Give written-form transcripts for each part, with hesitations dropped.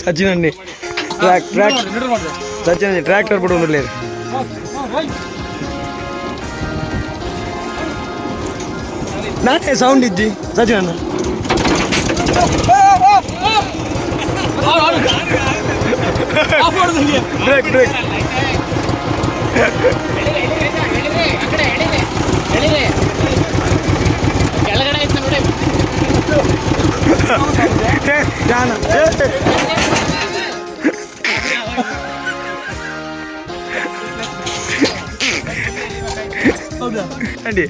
Sachin Sachin tractor కూడా ఉండలేదు నానే సౌండ్ ఇద్ది సచిన్ అన్న బ్రేక్ బ్రేక్ అండి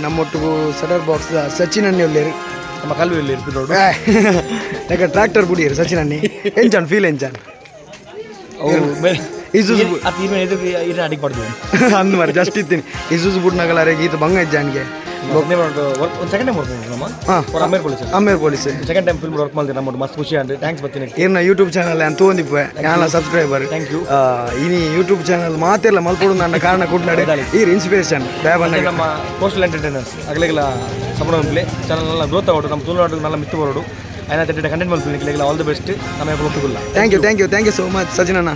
ನಮ್ಮೊಟ್ಟಿಗೂ ಸೆಟರ್ ಬಾಕ್ಸ್ ಸಚಿನ್ ಅನ್ನಿ ಒಳ್ಳೆಯರು ನಮ್ಮ ಕಲ್ವಿ ಒಳ್ಳೆಯರು ಟ್ರಾಕ್ಟರ್ ಬುಡಿಯರು ಸಚಿನ್ ಅನ್ನಿ ಎಂಚಾನ್ ಫೀಲ್ ಎಂಚಾನ್ ಇಸೂಸು ಅಡಿಗೆ ಪಡ್ದು ಅಂದ್ ಮರ ಜಸ್ಟ್ ಇದ್ದೀನಿ ಇಸೂಸು ಬುಡ್ನಾಗಲಾರೆ ಗೀತ ಬಂಗ ಇದ್ದಾನಿಗೆ ಸೆಕೆಂಡ್ ಟೈಮ್ ವರ್ಕ್ ಅಮೇರ್ police second time film work ಮಾಡಿದೆ ನಮ್ಮ ಮಸ್ತ್ ಖುಷಿ ಅಂದ್ರೆ ಥ್ಯಾಂಕ್ಸ್ ಬರ್ತೀನಿ ಏನು ಯೂಟ್ಯೂಬ್ ಚಾನಲ್ ಅಂತ ತೊಗೊಂಡಿಪ್ಪೆ ಯಾನ ಸಬ್ಸ್ಕ್ರೈಬರ್ ಥ್ಯಾಂಕ್ ಯು ಇನಿ ಯೂಟ್ಯೂಬ್ ಚಾನಲ್ ಮಾತೆಲ್ಲ ಮಲ್ಪಡು ನನ್ನ ಕಾರಣ ಕೊಟ್ಟಾಡೆ ಈ ಇನ್ಸ್ಪಿರೇಷನ್ ದಯಬಂದ ನಮ್ಮ ಕೋಸ್ಟಲ್ ಎಂಟರ್ಟೈನರ್ಸ್ ಅಗಲೆಲ್ಲ ಸಂಬಳ ಚಾನಲ್ ಗ್ರೋತ್ ಆಗೋದು ನಮ್ಮ ತುಳುನಾಡು നല്ല ಮಿತ್ತು ಬರೋಡು അതിനെ തെറ്റിട്ട് കണ്ടന്റ് മൽപ്പില്ല ഓൾ ദി ബെസ്റ്റ് നമ്മെ ഒട്ടുകില്ല thank you so much Sajin അണ്ണ